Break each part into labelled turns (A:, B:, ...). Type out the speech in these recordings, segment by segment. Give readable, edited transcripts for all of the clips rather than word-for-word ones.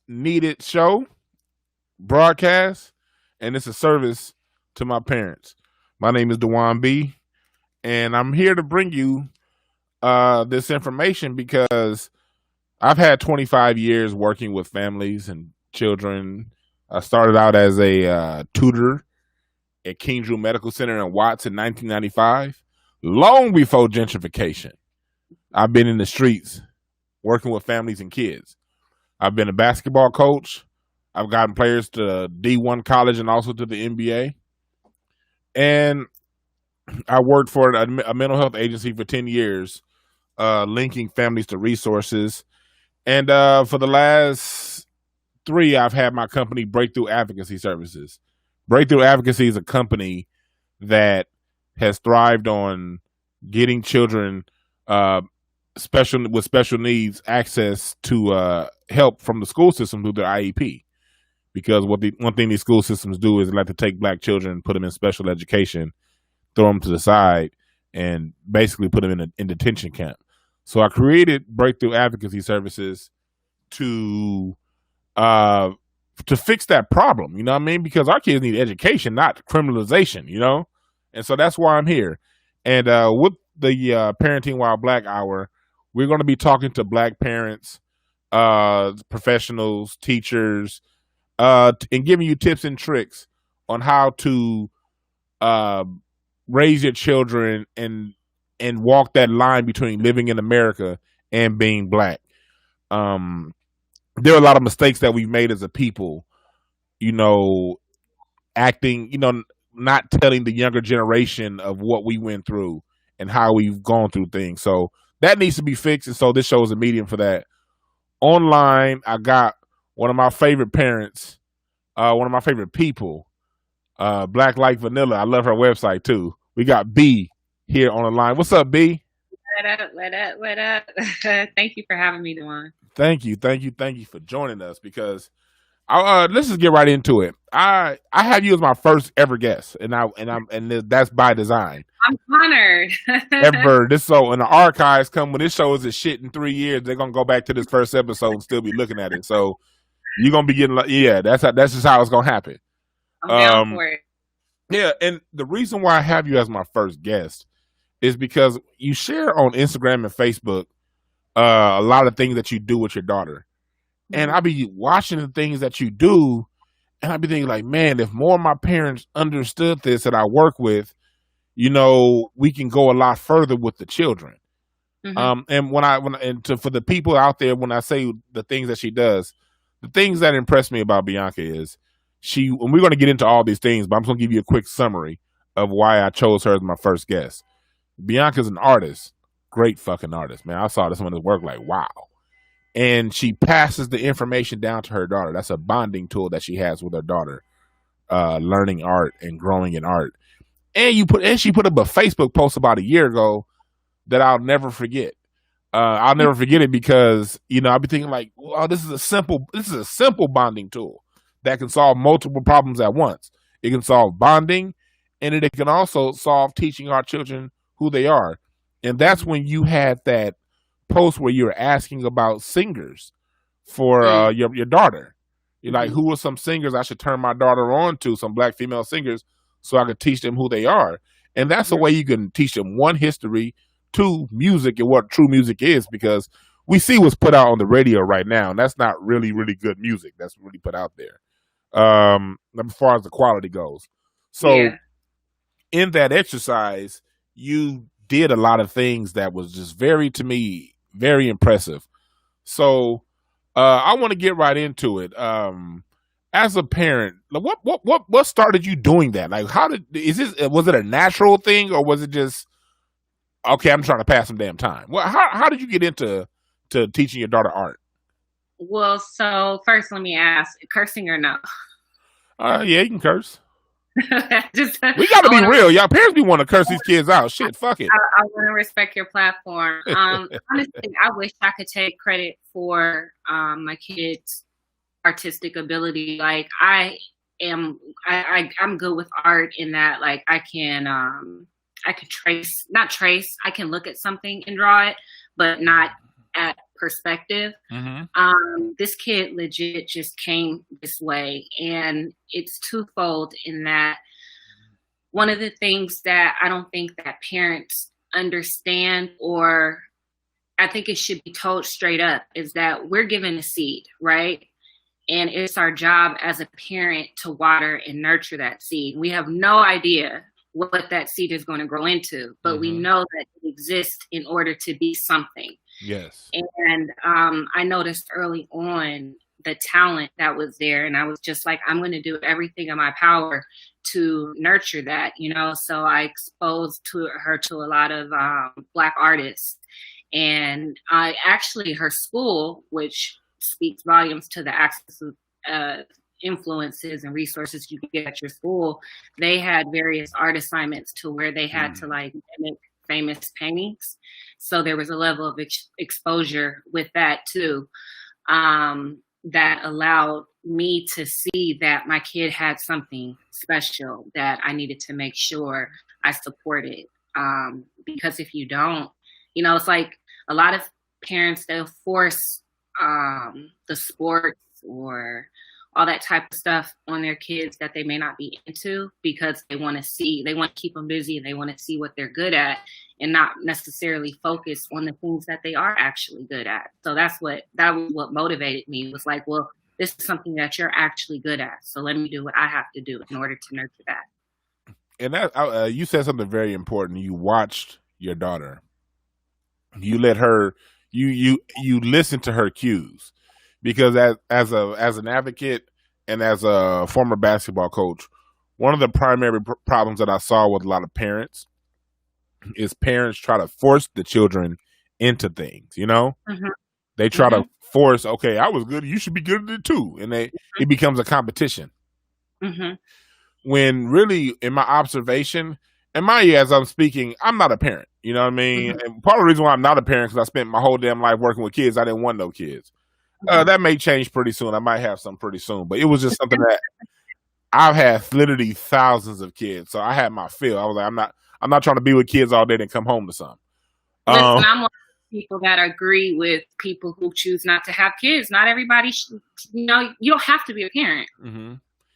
A: needed show broadcast, and it's a service to my parents. My name is Dewan B, and I'm here to bring you this information because I've had 25 years working with families and children. I started out as a tutor at King Drew Medical Center in Watts in 1995, long before gentrification. I've been in the streets working with families and kids. I've been a basketball coach. I've gotten players to D1 college and also to the NBA. And I worked for a mental health agency for 10 years, linking families to resources. And for the last 3, I've had my company, Breakthrough Advocacy Services. Breakthrough Advocacy is a company that has thrived on getting children with special needs access to help from the school system through their IEP. Because one thing these school systems do is they like to take black children, put them in special education, throw them to the side, and basically put them in detention camp. So I created Breakthrough Advocacy Services to fix that problem. You know what I mean? Because our kids need education, not criminalization. You know, and so that's why I'm here. And with the Parenting While Black Hour, we're going to be talking to black parents, professionals, teachers, and giving you tips and tricks on how to raise your children and walk that line between living in America and being black. There are a lot of mistakes that we've made as a people, you know, acting, you know, not telling the younger generation of what we went through and how we've gone through things. So that needs to be fixed. And so this show is a medium for that. Online, I got one of my favorite parents, one of my favorite people, Black Like Vanilla. I love her website too. We got B here on the line. What's up, B?
B: What up? Thank you for having me, Dewan.
A: Thank you for joining us because let's just get right into it. I have you as my first ever guest, and that's by design.
B: I'm honored.
A: Ever this so in the archives come when this show is a shit in 3 years, they're gonna go back to this first episode and still be looking at it. So you're gonna be getting that's just how it's gonna happen.
B: I'm down for it.
A: Yeah, and the reason why I have you as my first guest is because you share on Instagram and Facebook a lot of things that you do with your daughter. And I be watching the things that you do, and I be thinking like, man, if more of my parents understood this that I work with, you know, we can go a lot further with the children. And for the people out there, when I say the things that she does, the things that impress me about Bianca is and we're going to get into all these things, but I'm just going to give you a quick summary of why I chose her as my first guest. Bianca's an artist, great fucking artist, man. I saw this one at work like, wow. And she passes the information down to her daughter. That's a bonding tool that she has with her daughter, learning art and growing in art. And she put up a Facebook post about a year ago that I'll never forget. I'll never forget it because, you know, I'll be thinking like, well, this is a simple bonding tool that can solve multiple problems at once. It can solve bonding, and it can also solve teaching our children who they are. And that's when you had that post where you were asking about singers for your daughter. You're like, who are some singers I should turn my daughter on to, some black female singers, so I could teach them who they are. And that's the way you can teach them, 1, history, 2, music and what true music is, because we see what's put out on the radio right now, and that's not really, really good music that's really put out there, as far as the quality goes. So in that exercise, you did a lot of things that was just to me, very impressive. So I want to get right into it. As a parent, what started you doing that? Like, was it a natural thing, or was it just, okay, I'm trying to pass some damn time? Well, how did you get into teaching your daughter art?
B: Well, so first let me ask, cursing or no?
A: Yeah, you can curse. We got to be real. Y'all parents be want to curse these kids out. Shit, fuck it.
B: I want to respect your platform. Honestly, I wish I could take credit for my kids' artistic ability. Like I'm good with art in that, like I can not trace. I can look at something and draw it, but not at perspective. This kid legit just came this way, and it's twofold in that one of the things that I don't think that parents understand, or I think it should be told straight up, is that we're given a seed, right? And it's our job as a parent to water and nurture that seed. We have no idea what that seed is going to grow into, but we know that it exists in order to be something.
A: Yes.
B: And I noticed early on the talent that was there, and I was just like, I'm going to do everything in my power to nurture that, you know. So I exposed her to a lot of Black artists, and her school, which speaks volumes to the access of influences and resources you can get at your school, they had various art assignments to where they had to like mimic famous paintings. So there was a level of exposure with that too, that allowed me to see that my kid had something special that I needed to make sure I supported. Because if you don't, you know, it's like a lot of parents, they'll force the sports or all that type of stuff on their kids that they may not be into, because they want to keep them busy, and they want to see what they're good at and not necessarily focus on the things that they are actually good at. So that was what motivated me, was like, well, this is something that you're actually good at, so let me do what I have to do in order to nurture that.
A: And that you said something very important. You watched your daughter. You let her. You listen to her cues, because as an advocate and as a former basketball coach, one of the primary problems that I saw with a lot of parents is parents try to force the children into things. You know, they try to force. Okay, I was good. You should be good at it too, and it becomes a competition. When really, in my observation, and mind you, as I'm speaking, I'm not a parent. You know what I mean? And part of the reason why I'm not a parent, because I spent my whole damn life working with kids. I didn't want no kids. That may change pretty soon. I might have some pretty soon. But it was just something that I've had literally thousands of kids. So I had my fill. I was like, I'm not trying to be with kids all day and come home to something.
B: Listen, I'm one of the people that agree with people who choose not to have kids. Not everybody should, you know, you don't have to be a parent.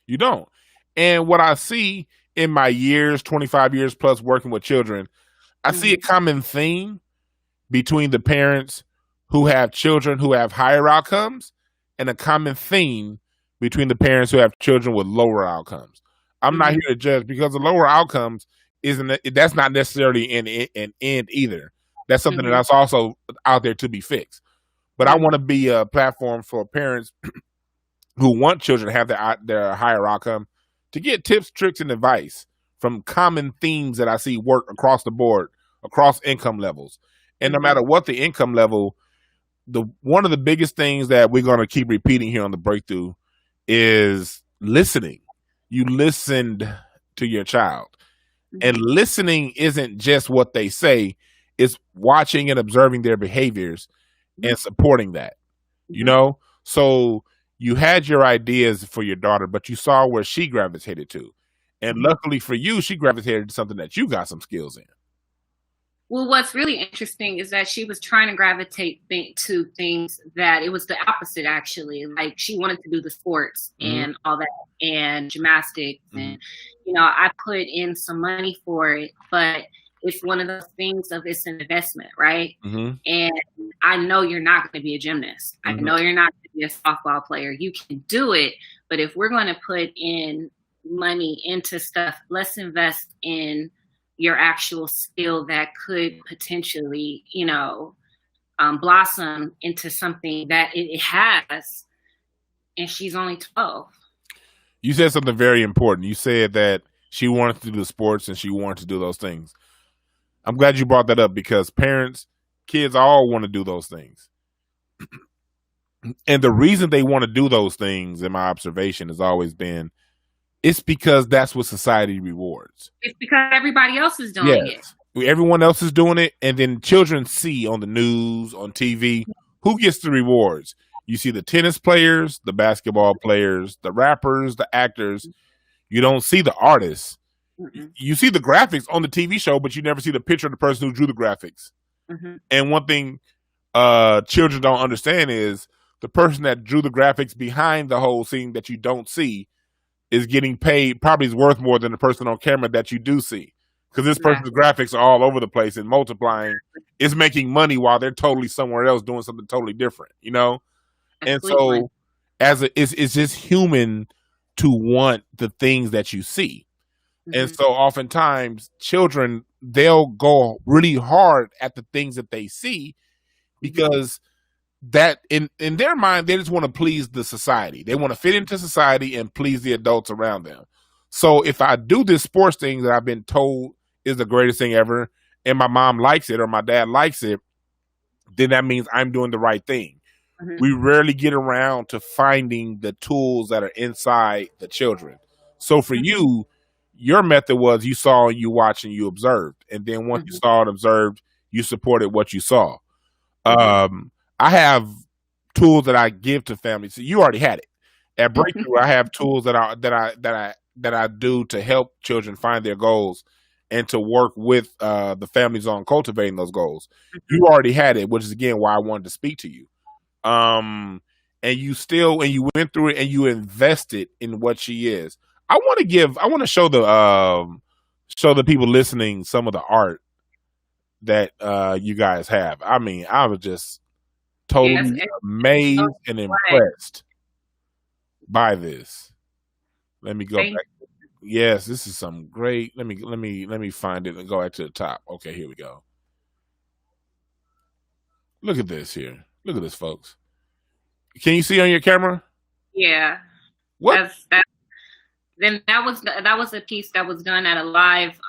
A: You don't. And what I see in my years, 25 years plus working with children, I see a common theme between the parents who have children who have higher outcomes, and a common theme between the parents who have children with lower outcomes. I'm not here to judge, because the lower outcomes that's not necessarily an end either. That's something that's also out there to be fixed. But I want to be a platform for parents who want children to have their higher outcome, to get tips, tricks, and advice from common themes that I see work across the board, across income levels. And no matter what the income level, one of the biggest things that we're going to keep repeating here on The Breakthrough is listening. You listened to your child. And listening isn't just what they say, it's watching and observing their behaviors and supporting that. You know? So you had your ideas for your daughter, but you saw where she gravitated to. And luckily for you, she gravitated to something that you got some skills in.
B: Well, what's really interesting is that she was trying to gravitate to things that it was the opposite, actually. Like, she wanted to do the sports and all that, and gymnastics. And, you know, I put in some money for it, but it's one of those things of it's an investment, right? And I know you're not going to be a gymnast. I know you're not going to be a softball player. You can do it, but if we're going to put in money into stuff, let's invest in your actual skill that could potentially, you know, blossom into something that it has. And she's only 12.
A: You said something very important. You said that she wanted to do the sports and she wanted to do those things. I'm glad you brought that up, because parents, kids all want to do those things. And the reason they want to do those things, in my observation, has always been, it's because that's what society rewards.
B: It's because everybody else is doing it.
A: Everyone else is doing it. And then children see on the news, on TV, who gets the rewards. You see the tennis players, the basketball players, the rappers, the actors. You don't see the artists. You see the graphics on the TV show, but you never see the picture of the person who drew the graphics. And one thing children don't understand is the person that drew the graphics behind the whole scene that you don't see is getting paid, probably is worth more than the person on camera that you do see. Because this person's graphics are all over the place and multiplying is making money while they're totally somewhere else doing something totally different, you know? And so it's just human to want the things that you see. And so oftentimes children, they'll go really hard at the things that they see because that in their mind, they just want to please the society. They want to fit into society and please the adults around them. So if I do this sports thing that I've been told is the greatest thing ever, and my mom likes it or my dad likes it, then that means I'm doing the right thing. We rarely get around to finding the tools that are inside the children. So for you, your method was you saw, you watched, and you observed. And then once you saw and observed, you supported what you saw. I have tools that I give to families. So you already had it. At Breakthrough, I have tools that I do to help children find their goals and to work with the families on cultivating those goals. You already had it, which is again why I wanted to speak to you. And you went through it and you invested in what she is. I want to show the people listening some of the art that you guys have. I mean, I was just totally amazed and impressed by this. Let me go back. Yes, this is some great. Let me find it and go back to the top. Okay, here we go. Look at this here. Look at this, folks. Can you see on your camera?
B: Yeah.
A: What?
B: Then that was a piece that was done at a live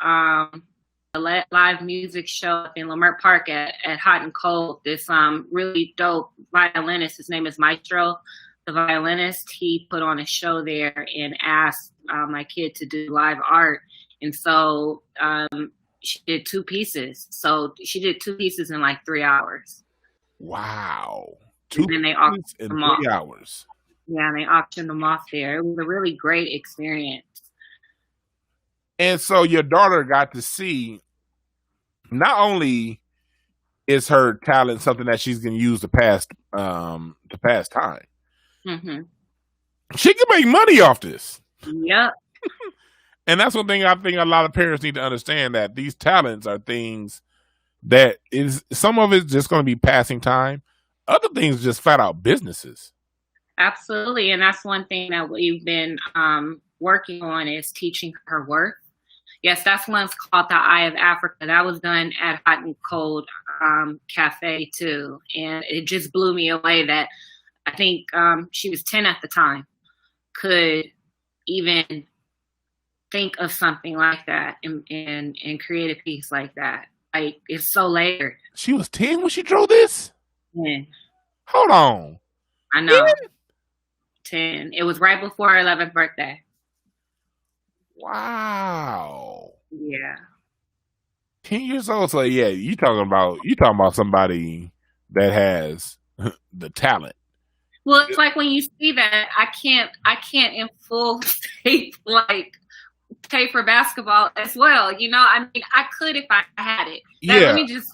B: music show in Lamert Park at Hot and Cold. This really dope violinist, his name is Maestro, the violinist, he put on a show there and asked my kid to do live art. And so she did 2 pieces. So she did 2 pieces in like 3 hours.
A: Wow. 2
B: and then they
A: pieces in 3 hours.
B: Yeah, and they auctioned them off there. It was a really great experience.
A: And so your daughter got to see not only is her talent something that she's going to use to pass time. She can make money off this.
B: Yep.
A: And that's one thing I think a lot of parents need to understand, that these talents are things that is, some of it's just going to be passing time. Other things just flat out businesses.
B: Absolutely. And that's one thing that we've been working on is teaching her worth. Yes, that's one's called The Eye of Africa. That was done at Hot and Cold Cafe too. And it just blew me away that I think she was 10 at the time, could even think of something like that and create a piece like that. Like, it's so layered.
A: She was 10 when she drew this?
B: Yeah.
A: Hold on.
B: I know. 10. It was right before her 11th birthday.
A: Wow.
B: Yeah.
A: 10 years old. So yeah, you talking about somebody that has the talent.
B: Well, it's like when you see that, I can't in full state like pay for basketball as well. You know, I mean, I could if I had it. Let me just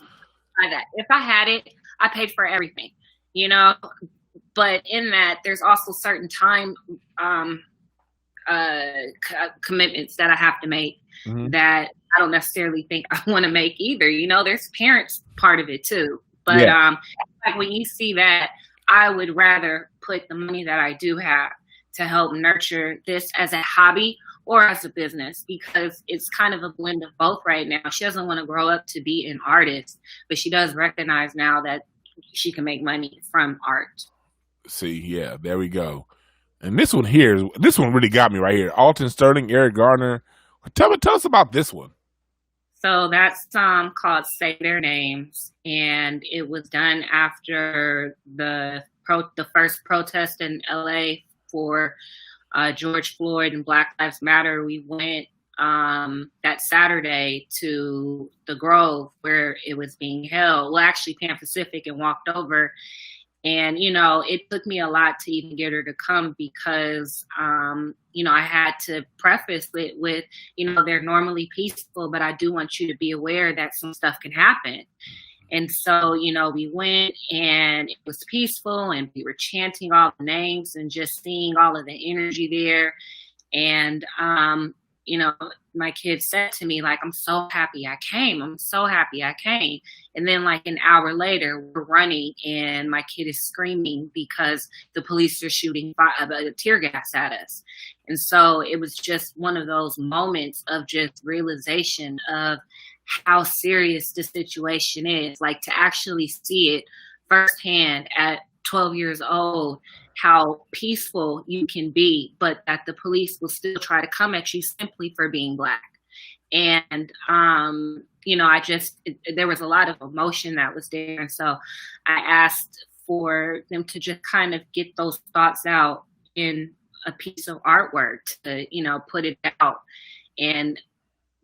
B: try that. If I had it, I paid for everything, you know. But in that, there's also certain time commitments that I have to make that I don't necessarily think I want to make either. You know, there's parents part of it too. But like when you see that, I would rather put the money that I do have to help nurture this as a hobby or as a business, because it's kind of a blend of both right now. She doesn't want to grow up to be an artist, but she does recognize now that she can make money from art.
A: See, yeah, there we go. And this one really got me right here. Alton Sterling, Eric Garner. Tell us about this one.
B: So that's called Say Their Names, and it was done after the first protest in LA for George Floyd and Black Lives Matter. We went that Saturday to the Grove where it was being held. Well, actually Pan Pacific, and walked over. And, you know, it took me a lot to even get her to come because, you know, I had to preface it with, you know, they're normally peaceful, but I do want you to be aware that some stuff can happen. And so, we went and it was peaceful and we were chanting all the names and just seeing all of the energy there. And, my kid said to me, like, I'm so happy I came. I'm so happy I came. And then, like, an hour later, we're running and my kid is screaming because the police are shooting tear gas at us. And so it was just one of those moments of just realization of how serious the situation is. Like, to actually see it firsthand at 12 years old, how peaceful you can be, but that the police will still try to come at you simply for being Black. And, there was a lot of emotion that was there. And so I asked for them to just kind of get those thoughts out in a piece of artwork to, put it out. And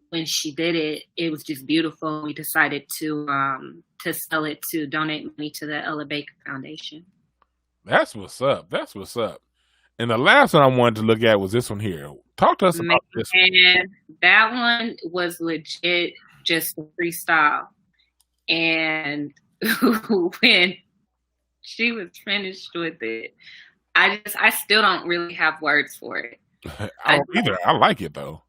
B: when she did it, it was just beautiful. We decided to sell it, to donate money to the Ella Baker Foundation.
A: That's what's up. That's what's up. And the last one I wanted to look at was this one here. Talk to us about this one.
B: And that one was legit just a freestyle. And when she was finished with it, I still don't really have words for it.
A: I don't either. I like it though.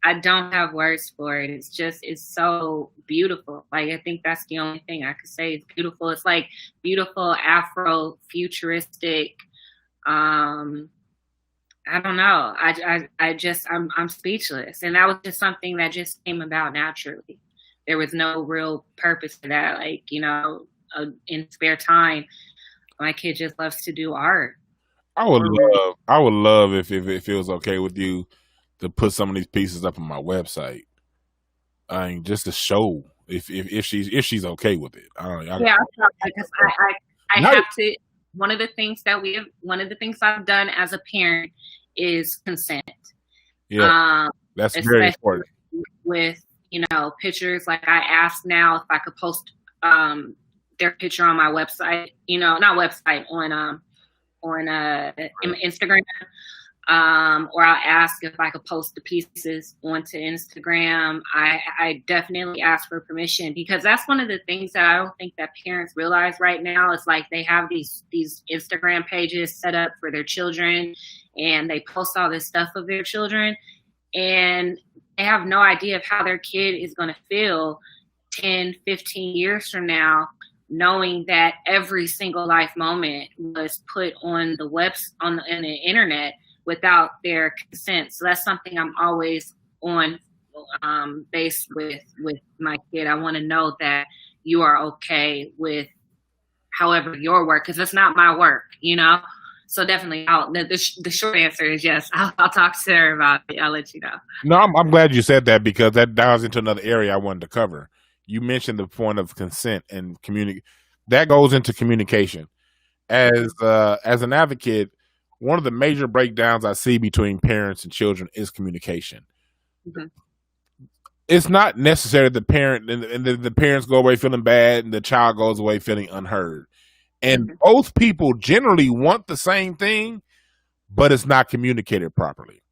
B: I don't have words for it. It's so beautiful. Like, I think that's the only thing I could say. It's beautiful. It's like beautiful Afro futuristic. I don't know. I'm speechless. And that was just something that just came about naturally. There was no real purpose to that. Like, in spare time, my kid just loves to do art.
A: I would love if it was okay with you to put some of these pieces up on my website. I mean, just to show if she's okay with it.
B: Because I have to. One of the things I've done as a parent is consent.
A: Yeah, that's very important.
B: With pictures, like I ask now if I could post their picture on my website. Not website, on Instagram. Or I'll ask if I could post the pieces onto Instagram. I definitely ask for permission, because that's one of the things that I don't think that parents realize right now. It's like they have these Instagram pages set up for their children, and they post all this stuff of their children, and they have no idea of how their kid is going to feel 10, 15 years from now, knowing that every single life moment was put on the internet without their consent. So that's something I'm always on base with my kid. I want to know that you are okay with however your work, because it's not my work, So definitely, the short answer is yes. I'll talk to her about it. I'll let you know.
A: No, I'm glad you said that, because that dives into another area I wanted to cover. You mentioned the point of consent and that goes into communication. As an advocate, one of the major breakdowns I see between parents and children is communication. Mm-hmm. It's not necessary the parent and the parents go away feeling bad and the child goes away feeling unheard. And both people generally want the same thing, but it's not communicated properly.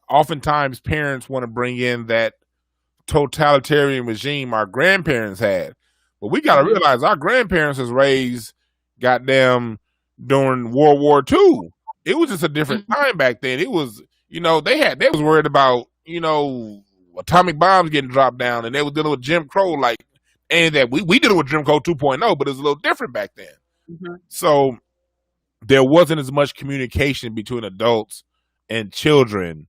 A: Oftentimes, parents want to bring in that totalitarian regime our grandparents had. But we got to realize our grandparents was raised goddamn during World War II. It was just a different time back then. It was, they was worried about, atomic bombs getting dropped down, and they were dealing with Jim Crow, and that we did it with Jim Crow 2.0, but it was a little different back then. Mm-hmm. So there wasn't as much communication between adults and children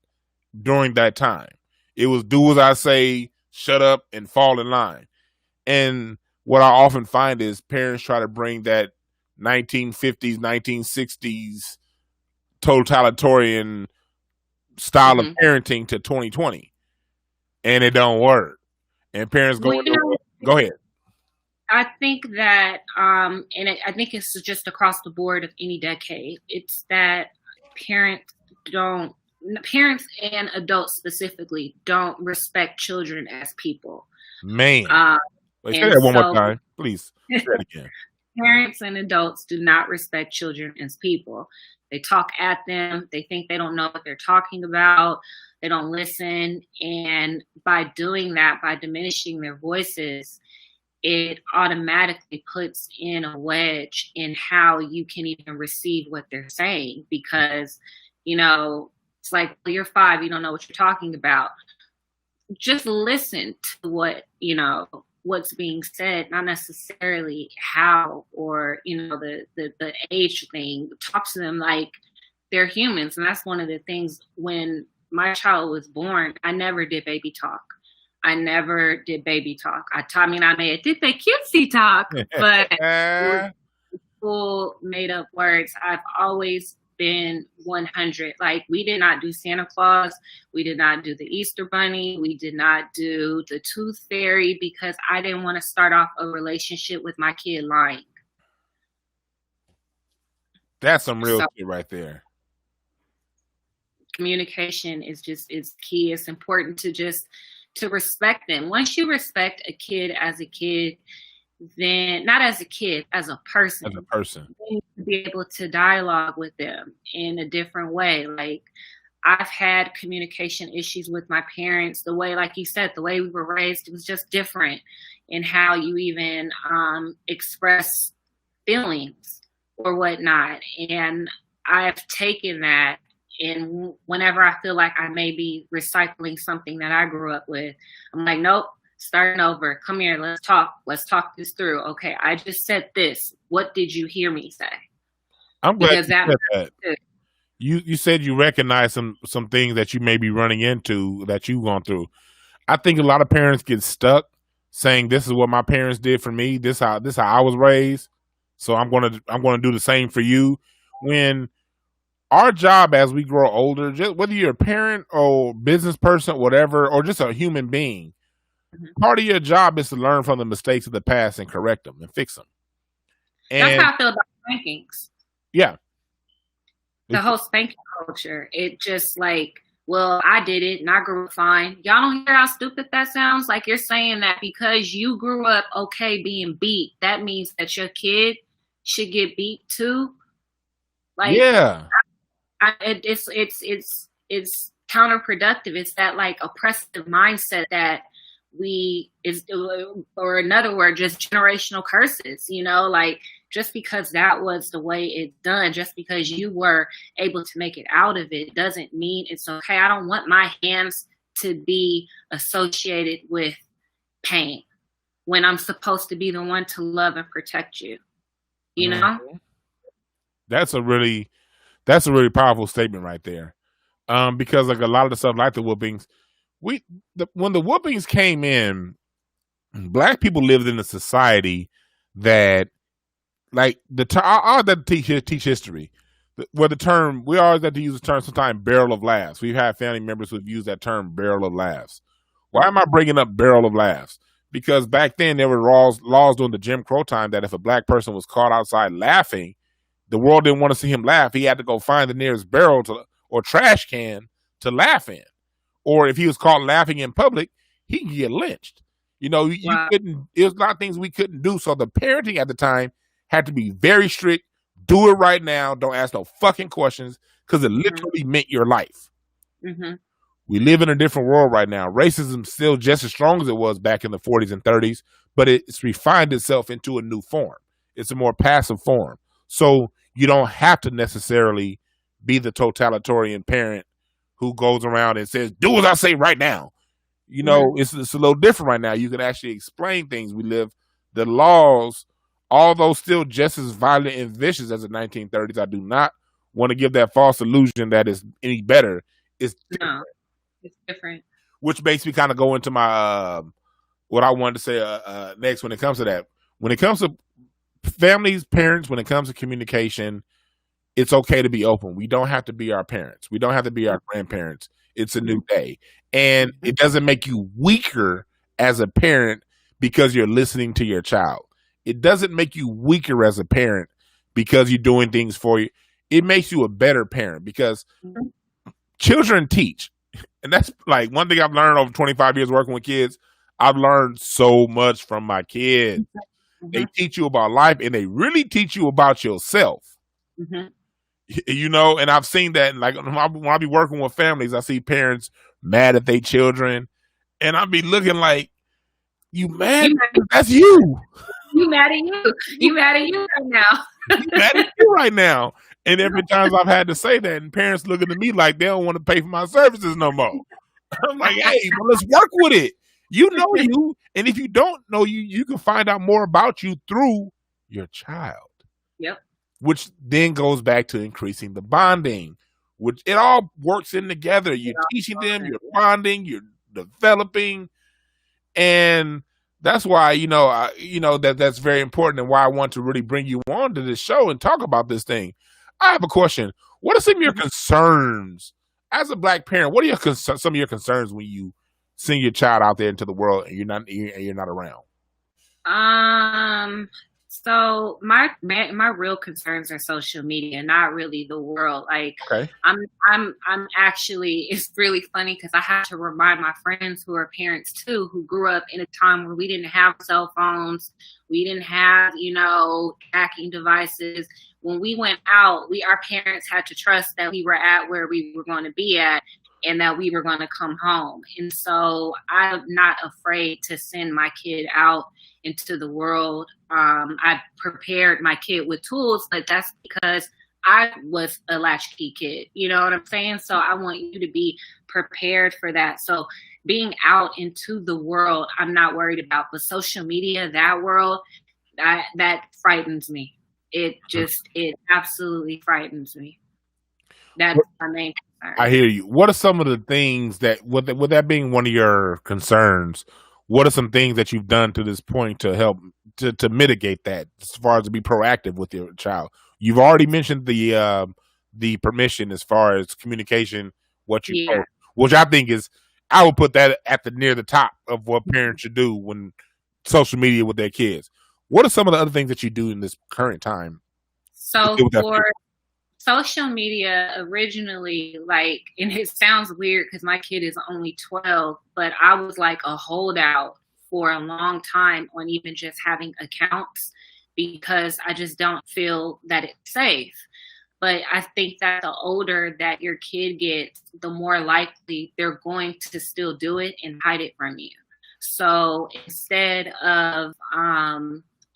A: during that time. It was do as I say, shut up, and fall in line. And what I often find is parents try to bring that 1950s, 1960s totalitarian style of parenting to 2020, and it don't work. And parents go ahead.
B: I think that, I think it's just across the board of any decade. It's that parents and adults specifically don't respect children as people.
A: Man, say that one more time, please. Say it again.
B: Parents and adults do not respect children as people. They talk at them. They think they don't know what they're talking about. They don't listen. And by doing that, by diminishing their voices, it automatically puts in a wedge in how you can even receive what they're saying, because, it's like, well, you're 5, you don't know what you're talking about. Just listen to what's being said, not necessarily how, or the age thing. Talk to them like they're humans. And that's one of the things. When my child was born, I never did baby talk. I may have did the cutesy talk, but full made up words. I've always been 100. Like, we did not do Santa Claus. We did not do the Easter Bunny. We did not do the Tooth Fairy, because I didn't want to start off a relationship with my kid lying.
A: That's some real shit right there.
B: Communication is key. It's important to respect them. Once you respect a kid as a kid, then not as a kid, as a person, then you can be able to dialogue with them in a different way. Like, I've had communication issues with my parents. The way, like you said, the way we were raised, it was just different in how you even express feelings or whatnot. And I've taken that, and whenever I feel like I may be recycling something that I grew up with, I'm like, nope, starting over. Come here, let's talk. Let's talk this through. Okay, I just said this. What did you hear me say?
A: I'm glad you said that. You said you recognize some things that you may be running into, that you've gone through. I think a lot of parents get stuck saying, "This is what my parents did for me. This how I was raised. So I'm gonna do the same for you." When our job as we grow older, just whether you're a parent or business person, whatever, or just a human being, part of your job is to learn from the mistakes of the past and correct them and fix them. And
B: that's how I feel about spankings.
A: Yeah.
B: The whole spanking culture. It just like, well, I did it and I grew up fine. Y'all don't hear how stupid that sounds? Like, you're saying that because you grew up okay being beat, that means that your kid should get beat too? Like, yeah. It's counterproductive. It's that like oppressive mindset that or another word, just generational curses, like, just because that was the way it's done, just because you were able to make it out of it, doesn't mean it's okay. I don't want my hands to be associated with pain when I'm supposed to be the one to love and protect you,
A: Mm-hmm. That's a really powerful statement right there. Because like a lot of the stuff, like the whoopings, when the whoopings came in, Black people lived in a society that, like, I always have to teach history, where the term, we always have to use the term sometimes, barrel of laughs. We've had family members who've used that term, barrel of laughs. Why am I bringing up barrel of laughs? Because back then there were laws during the Jim Crow time that if a Black person was caught outside laughing, the world didn't want to see him laugh. He had to go find the nearest barrel or trash can to laugh in. Or if he was caught laughing in public, he could get lynched. You couldn't, it was a lot of things we couldn't do. So the parenting at the time had to be very strict. Do it right now. Don't ask no fucking questions, because it literally meant your life.
B: Mm-hmm.
A: We live in a different world right now. Racism's still just as strong as it was back in the 40s and 30s, but it's refined itself into a new form. It's a more passive form. So you don't have to necessarily be the totalitarian parent who goes around and says, "Do as I say right now." It's a little different right now. You can actually explain things. We live the laws, although still just as violent and vicious as the 1930s. I do not want to give that false illusion that it's any better. It's different.
B: No, it's different.
A: Which makes me kind of go into my what I wanted to say next when it comes to that. When it comes to families, parents, when it comes to communication, it's okay to be open. We don't have to be our parents. We don't have to be our grandparents. It's a new day. And it doesn't make you weaker as a parent because you're listening to your child. It doesn't make you weaker as a parent because you're doing things for you. It makes you a better parent, because children teach. And that's like one thing I've learned over 25 years working with kids. I've learned so much from my kids. Mm-hmm. They teach you about life, and they really teach you about yourself. Mm-hmm. And I've seen that, like, when I be working with families, I see parents mad at their children, and I be looking like, You mad?
B: You mad,
A: That's you.
B: you mad at you. You mad at you right now.
A: You mad at you right now. And every time I've had to say that, and parents looking at me like they don't want to pay for my services no more. I'm like, hey, well, let's work with it. You know you, and if you don't know you, you can find out more about you through your child.
B: Yep.
A: Which then goes back to increasing the bonding, which it all works in together. You're teaching them, you're bonding, you're developing, and that's why that's very important, and why I want to really bring you on to this show and talk about this thing. I have a question. What are some of your concerns as a Black parent? What are some of your concerns when you send your child out there into the world and you're not around?
B: So my real concerns are social media, not really the world. Like,
A: okay.
B: I'm actually, it's really funny because I have to remind my friends who are parents too, who grew up in a time where we didn't have cell phones, we didn't have, tracking devices. When we went out, our parents had to trust that we were at where we were going to be at and that we were going to come home. And so I'm not afraid to send my kid out into the world. I prepared my kid with tools, but that's because I was a latchkey kid. You know what I'm saying? So I want you to be prepared for that. So being out into the world, I'm not worried about. But social media, that world, that frightens me. It absolutely frightens me. That's my main concern.
A: I hear you. What are some of the things that, with that being one of your concerns, what are some things that you've done to this point to help to mitigate that, as far as to be proactive with your child? You've already mentioned the permission as far as communication, what you post, which I think is, I would put that at near the top of what parents should do when social media with their kids. What are some of the other things that you do in this current time?
B: So for social media, originally, and it sounds weird because my kid is only 12, but I was like a holdout for a long time on even just having accounts because I just don't feel that it's safe. But I think that the older that your kid gets, the more likely they're going to still do it and hide it from you. So instead of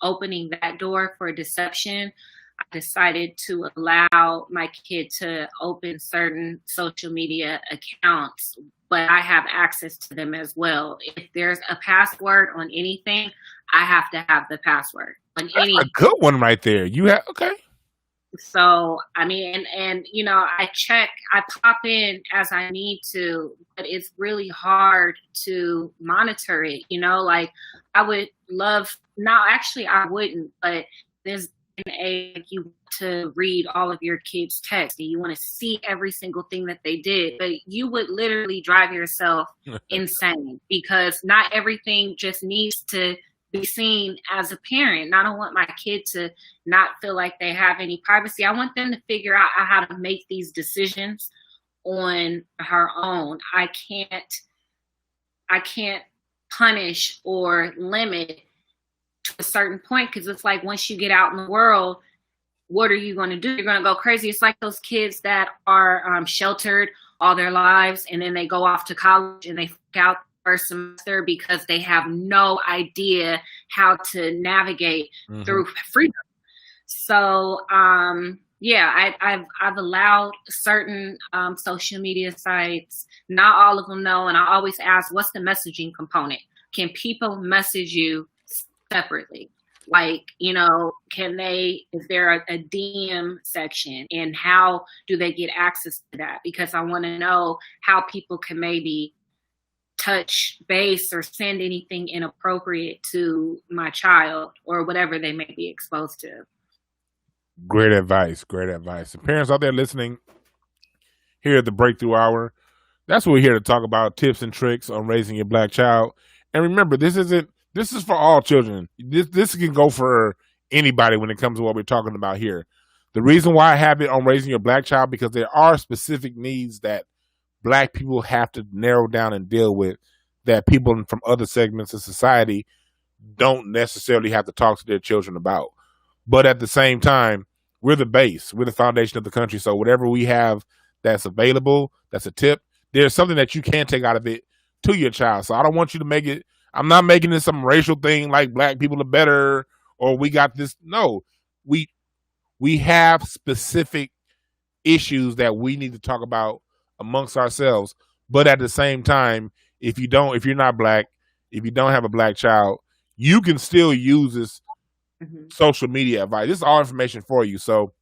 B: opening that door for deception, I decided to allow my kid to open certain social media accounts, but I have access to them as well. If there's a password on anything, I have to have the password on anything.
A: That's a good one right there. You have, okay.
B: So, I mean, and I pop in as I need to, but it's really hard to monitor it, I would love, actually I wouldn't, but there's you want to read all of your kids' text and you want to see every single thing that they did, but you would literally drive yourself insane because not everything just needs to be seen as a parent. And I don't want my kid to not feel like they have any privacy. I want them to figure out how to make these decisions on her own. I can't punish or limit to a certain point because it's like once you get out in the world, what are you going to do? You're going to go crazy. It's like those kids that are sheltered all their lives and then they go off to college and they fuck out the first semester because they have no idea how to navigate through freedom. So I've allowed certain social media sites. Not all of them know, and I always ask, what's the messaging component? Can people message you separately? Can they, is there a DM section, and how do they get access to that? Because I want to know how people can maybe touch base or send anything inappropriate to my child or whatever they may be exposed to.
A: Great advice. Great advice. And parents out there listening here at the Breakthrough Hour, that's what we're here to talk about, tips and tricks on raising your Black child. And remember, this is for all children. This can go for anybody when it comes to what we're talking about here. The reason why I have it on raising your Black child, because there are specific needs that Black people have to narrow down and deal with that people from other segments of society don't necessarily have to talk to their children about. But at the same time, we're the base. We're the foundation of the country. So whatever we have that's available, that's a tip, there's something that you can take out of it to your child. So I don't want you to make it, I'm not making this some racial thing like black people are better or we got this. No, we have specific issues that we need to talk about amongst ourselves. But at the same time, if you're not black, if you don't have a black child, you can still use this social media advice. This is all information for you. So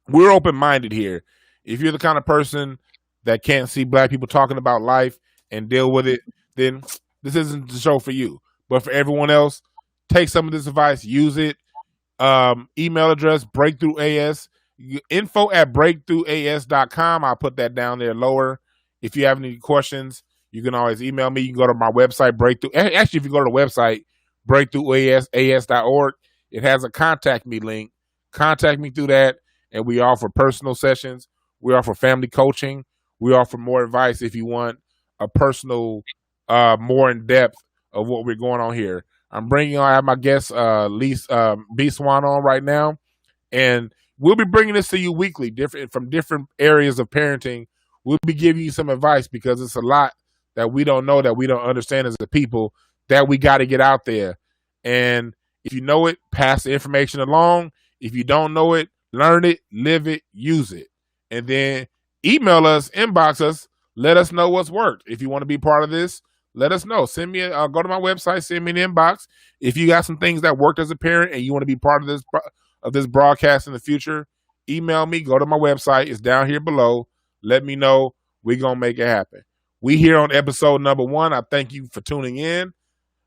A: we're open-minded here. If you're the kind of person that can't see black people talking about life and deal with it, then this isn't the show for you. But for everyone else, take some of this advice, use it. Email address, breakthroughas, info@breakthroughas.com. I'll put that down there lower. If you have any questions, you can always email me. You can go to my website, Breakthrough. Actually, if you go to the website, breakthroughas.org, it has a contact me link. Contact me through that, and we offer personal sessions. We offer family coaching. We offer more advice if you want a personal, more in depth of what we're going on here. I have my guest, B Swan, on right now, and we'll be bringing this to you weekly, from different areas of parenting. We'll be giving you some advice because it's a lot that we don't know, that we don't understand as a people, that we got to get out there. And if you know it, pass the information along. If you don't know it, learn it, live it, use it. And then email us, inbox us, let us know what's worked. If you want to be part of this, let us know. Send me go to my website, send me an inbox. If you got some things that worked as a parent and you want to be part of this broadcast in the future, email me, go to my website. It's down here below. Let me know. We're going to make it happen. We here on episode number 1. I thank you for tuning in.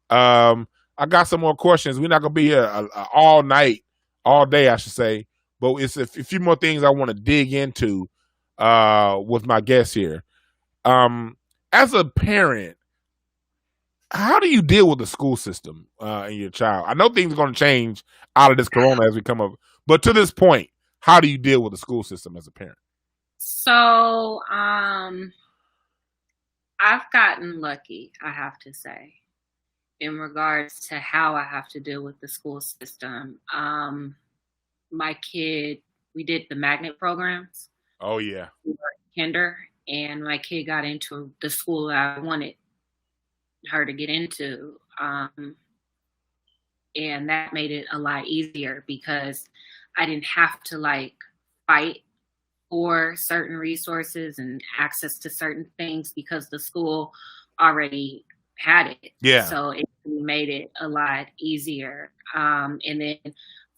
A: I got some more questions. We're not going to be here all night, all day, I should say. But it's a few more things I want to dig into with my guests here. As a parent, how do you deal with the school system and your child? I know things are going to change out of this corona as we come up. But to this point, how do you deal with the school system as a parent?
B: So I've gotten lucky, I have to say, in regards to how I have to deal with the school system. My kid, we did the magnet programs.
A: Oh, yeah.
B: We were in kinder, and my kid got into the school that I wanted her to get into. And that made it a lot easier because I didn't have to fight for certain resources and access to certain things because the school already had it.
A: Yeah.
B: So it made it a lot easier. And then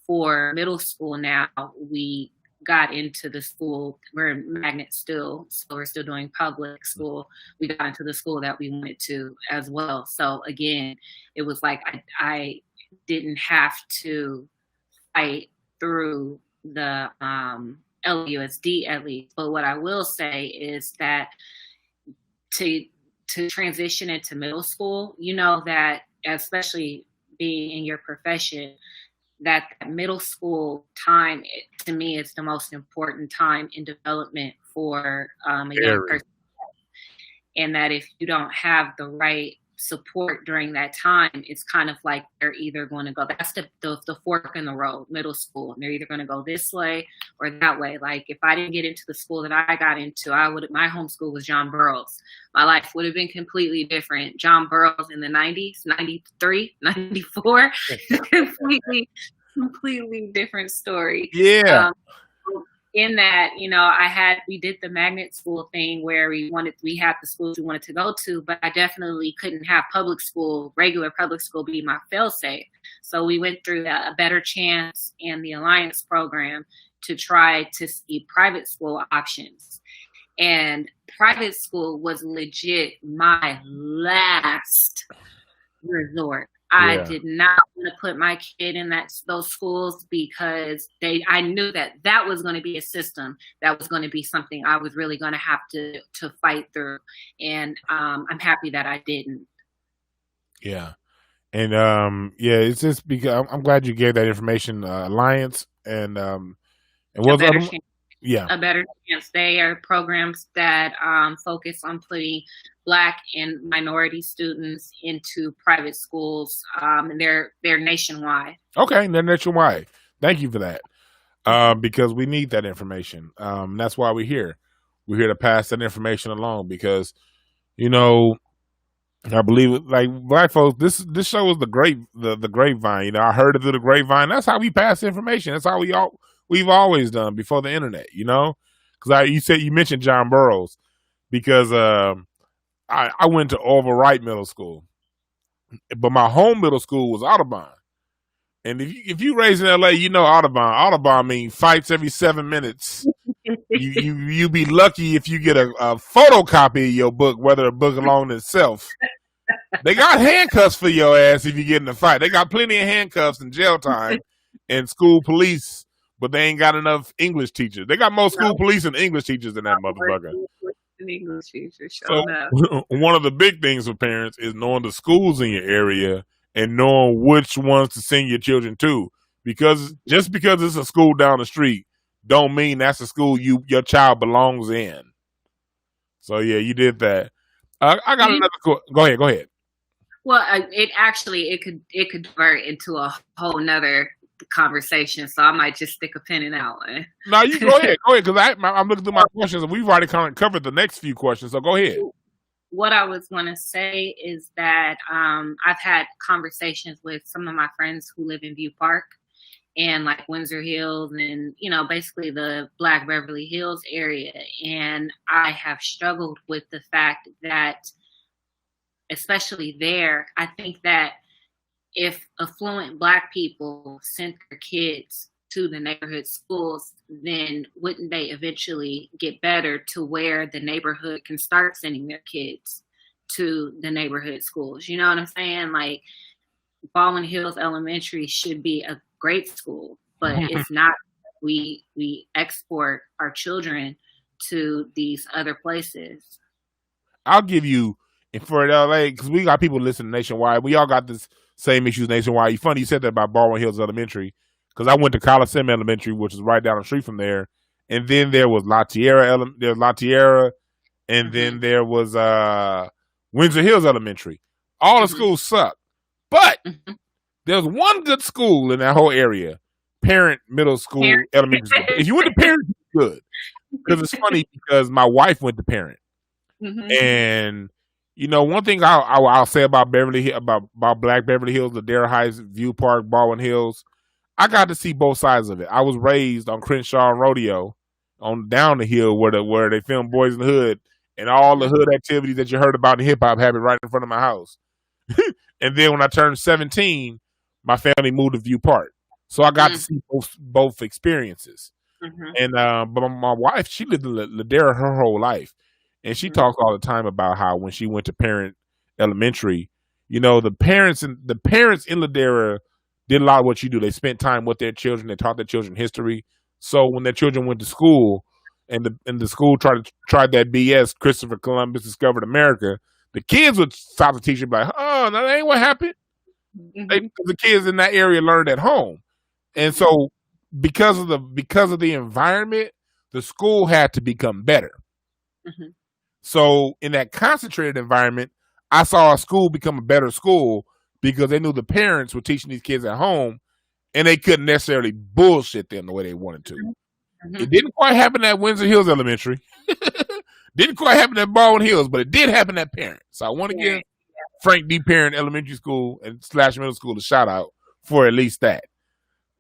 B: for middle school now, we got into the school. We're in magnet still, so we're still doing public school. We got into the school that we wanted to as well. So again, it was like I didn't have to fight through the LUSD at least. But what I will say is that to transition into middle school, you know that especially being in your profession, that middle school time, to me, is the most important time in development for a young person. And that if you don't have the right support during that time, it's kind of like they're either going to go, that's the fork in the road, middle school. And they're either going to go this way or that way. Like if I didn't get into the school that I got into, my homeschool was John Burroughs. My life would have been completely different. John Burroughs in the 90s, 93, 94, completely different story.
A: Yeah.
B: In that, we did the magnet school thing where we had the schools we wanted to go to, but I definitely couldn't have regular public school be my fail-safe. So we went through a Better Chance and the Alliance program to try to see private school options. And private school was legit my last resort. I did not want to put my kid in those schools because I knew that was going to be a system that was going to be something I was really going to have to fight through. And I'm happy that I didn't. Yeah.
A: And it's just because I'm glad you gave that information. Alliance and what's other one? Yeah.
B: A Better Chance. They are programs that focus on putting Black and minority students into private schools. And they're nationwide.
A: Okay, they're nationwide. Thank you for that. Because we need that information. That's why we're here. We're here to pass that information along because, I believe it. Like black folks, this show was the grapevine. You know, I heard it through the grapevine. That's how we pass information. That's how we've always done before the internet. You know, because you mentioned John Burroughs because I went to Orville Wright Middle School, but my home middle school was Audubon. And if you raised in LA, you know Audubon. Audubon means fights every 7 minutes. You be lucky if you get a photocopy of your book, whether a book alone itself. They got handcuffs for your ass if you get in a fight. They got plenty of handcuffs and jail time and school police, but they ain't got enough English teachers. They got more school police and English teachers than that motherfucker.
B: English teachers,
A: so one of the big things for parents is knowing the schools in your area and knowing which ones to send your children to. Because just because it's a school down the street, don't mean that's a school your child belongs in. So yeah, you did that. I got another. Go ahead.
B: Well, it could divert into a whole nother conversation, so I might just stick a pin in that one.
A: No, you go ahead, because I'm looking through my questions, and we've already covered the next few questions. So go ahead.
B: What I was going to say is that I've had conversations with some of my friends who live in View Park and like Windsor Hills and, basically the Black Beverly Hills area. And I have struggled with the fact that, especially there, I think that if affluent Black people sent their kids to the neighborhood schools, then wouldn't they eventually get better to where the neighborhood can start sending their kids to the neighborhood schools? You know what I'm saying? Like Baldwin Hills Elementary should be a great school, but it's not. We export our children to these other places.
A: I'll give you, for LA, because we got people listening nationwide. We all got this same issues nationwide. It's funny you said that about Baldwin Hills Elementary, because I went to Coliseum Elementary, which is right down the street from there, and then there was La Tierra, and then there was Windsor Hills Elementary. All the schools suck, but there's one good school in that whole area, Parent Middle School, Elementary School. If you went to Parent, it's good. Because it's funny because my wife went to Parent, and one thing I'll say about about Black Beverly Hills, Ladera Heights, View Park, Baldwin Hills, I got to see both sides of it. I was raised on Crenshaw and Rodeo, on down the hill where they filmed Boys in the Hood, and all the hood activities that you heard about in hip hop happened right in front of my house. And then when I turned 17, my family moved to View Park, so I got to see both experiences. And but my wife, she lived in Ladera her whole life, and she talks all the time about how when she went to Parent Elementary, the parents in Ladera did a lot of what you do. They spent time with their children. They taught their children history. So when their children went to school, and the school tried that BS, Christopher Columbus discovered America, the kids would stop the teacher and be like, "Oh, no, that ain't what happened." The kids in that area learned at home, and so because of the environment, the school had to become better. So in that concentrated environment, I saw a school become a better school because they knew the parents were teaching these kids at home, and they couldn't necessarily bullshit them the way they wanted to. It didn't quite happen at Windsor Hills Elementary. Didn't quite happen at Baldwin Hills, but it did happen at Parent. So I want to give Frank D. Parent Elementary School and / Middle School a shout out for at least that.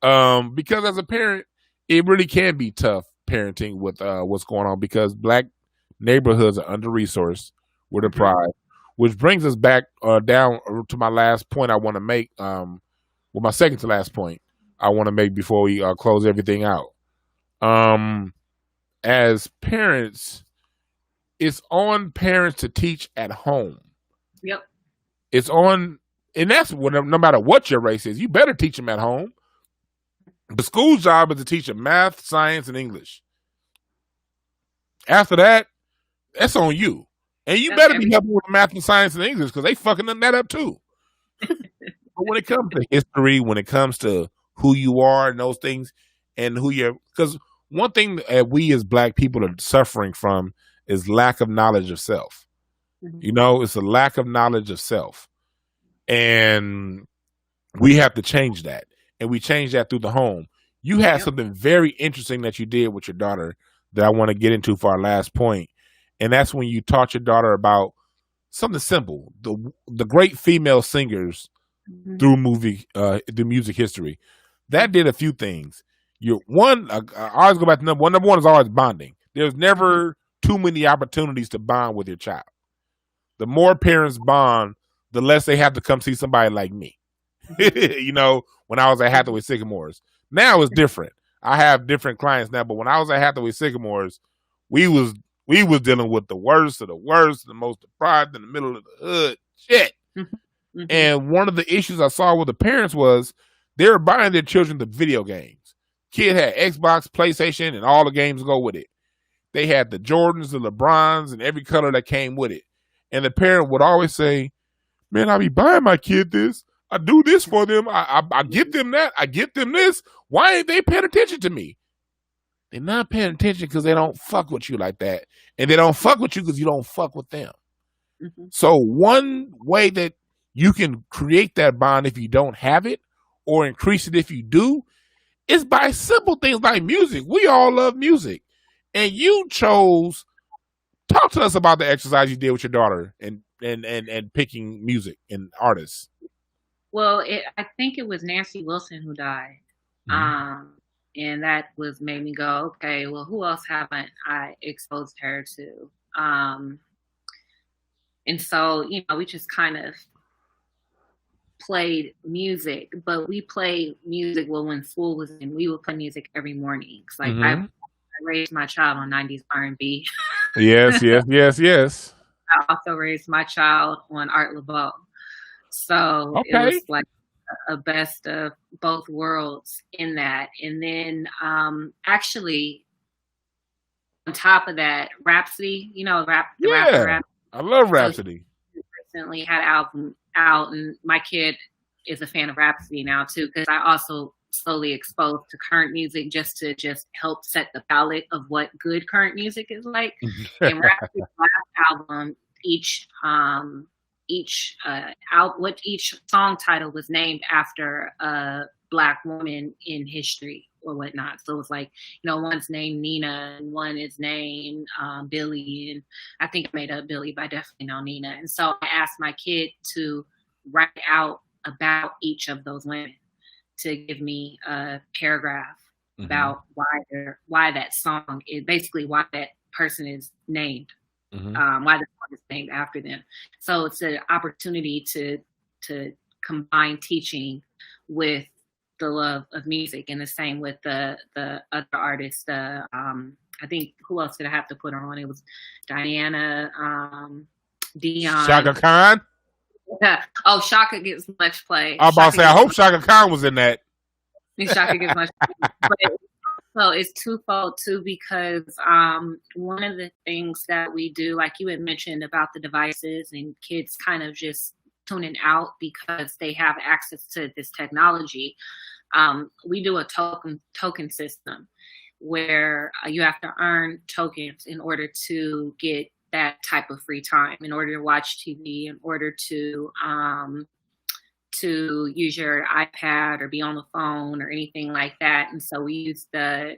A: Because as a parent, it really can be tough parenting with what's going on, because Black neighborhoods are under-resourced, we're deprived, which brings us back down to my last point I want to make. My second to last point I want to make before we close everything out. As parents, it's on parents to teach at home.
B: Yep.
A: It's on, and that's no matter what your race is, you better teach them at home. The school's job is to teach them math, science, and English. After that, that's on you. And you better be helping with math and science and English, because they fucking that up too. But when it comes to history, when it comes to who you are and those things, and who you're, because one thing that we as Black people are suffering from is lack of knowledge of self. It's a lack of knowledge of self. And we have to change that. And we change that through the home. You had something very interesting that you did with your daughter that I want to get into for our last point. And that's when you taught your daughter about something simple. The great female singers through the music history, that did a few things. I always go back to number one. Number one is always bonding. There's never too many opportunities to bond with your child. The more parents bond, the less they have to come see somebody like me. When I was at Hathaway Sycamores. Now it's different. I have different clients now, but when I was at Hathaway Sycamores, we was dealing with the worst of the worst, the most deprived in the middle of the hood shit. And one of the issues I saw with the parents was they were buying their children the video games. Kid had Xbox, PlayStation, and all the games go with it. They had the Jordans, the LeBrons, and every color that came with it. And the parent would always say, man, I be buying my kid this. I do this for them. I give them that. I give them this. Why ain't they paying attention to me? They're not paying attention because they don't fuck with you like that. And they don't fuck with you because you don't fuck with them. So one way that you can create that bond if you don't have it, or increase it if you do, is by simple things like music. We all love music. And you chose, talk to us about the exercise you did with your daughter and picking music and artists.
B: Well, I think it was Nancy Wilson who died. And that made me go, okay, well, who else haven't I exposed her to? And so, we just kind of played music, but we played music. Well, when school was in, we would play music every morning. It's like I raised my child on 90s R&B.
A: Yes.
B: I also raised my child on Art Laboe. So it was like a best of both worlds in that. And then actually on top of that, Rhapsody, rapper.
A: I love Rhapsody.
B: So recently had an album out, and my kid is a fan of Rhapsody now too, because I also slowly exposed to current music just to help set the palette of what good current music is like. And Rhapsody's last album, each song title was named after a Black woman in history or whatnot. So it was like, one's named Nina and one is named Billy, and I think I made up Billy, but I definitely know Nina. And so I asked my kid to write out about each of those women, to give me a paragraph about why that song is, basically why that person is named, why the song is named after them. So it's an opportunity to combine teaching with the love of music, and the same with the other artists. I think, who else did I have to put on? It was Diana, Dion,
A: Shaka Khan.
B: Oh, Shaka gets much play.
A: I was about to say, I hope Shaka Khan was in that.
B: Shaka gets much play. But so it's twofold too, because one of the things that we do, like you had mentioned about the devices and kids kind of just tuning out because they have access to this technology. We do a token system where you have to earn tokens in order to get that type of free time, in order to watch TV, in order to use your iPad or be on the phone or anything like that. And so we use the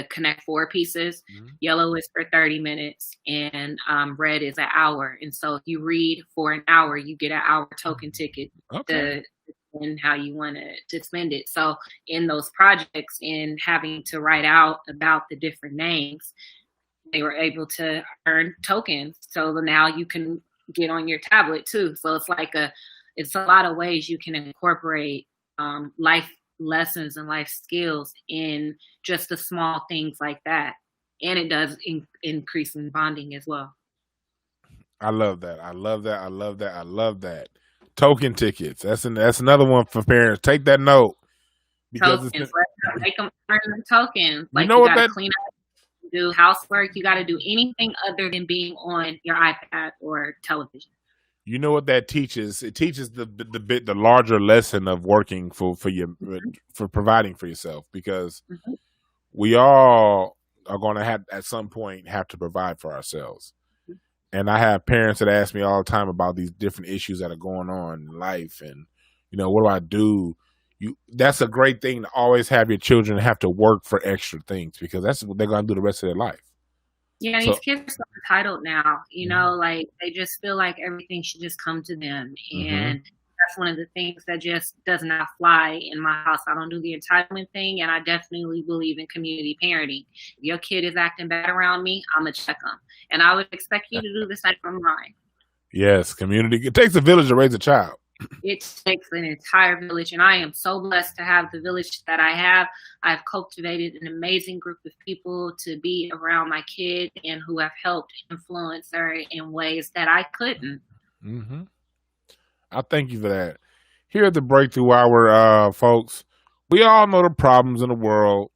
B: Connect 4 pieces. Yellow is for 30 minutes and red is an hour. And so if you read for an hour, you get an hour token ticket to spend how you want to spend it. So in those projects, in having to write out about the different names, they were able to earn tokens. So now you can get on your tablet too. So it's like it's a lot of ways you can incorporate life lessons and life skills in just the small things like that. And it does increase in bonding as well.
A: I love that. Token tickets. That's another one for parents. Take that note.
B: Because tokens. Make them earn the tokens. Like, you got to clean up, do housework. You got to do anything other than being on your iPad or television.
A: You know what that teaches? It teaches the larger lesson of working for providing for yourself, because we all are going to have at some point have to provide for ourselves. And I have parents that ask me all the time about these different issues that are going on in life, and what do I do? That's a great thing to always have your children have to work for extra things, because that's what they're going to do the rest of their life.
B: Yeah,
A: So
B: these kids are so entitled now, you know, like they just feel like everything should just come to them. And that's one of the things that just does not fly in my house. I don't do the entitlement thing, and I definitely believe in community parenting. If your kid is acting bad around me, I'm going to check them. And I would expect you to do the same from mine.
A: yes, community. It takes a village to raise a child.
B: It takes an entire village, and I am so blessed to have the village that I have. I've cultivated an amazing group of people to be around my kid and who have helped influence her in ways that I couldn't.
A: I thank you for that. Here at the Breakthrough Hour, folks, we all know the problems in the world.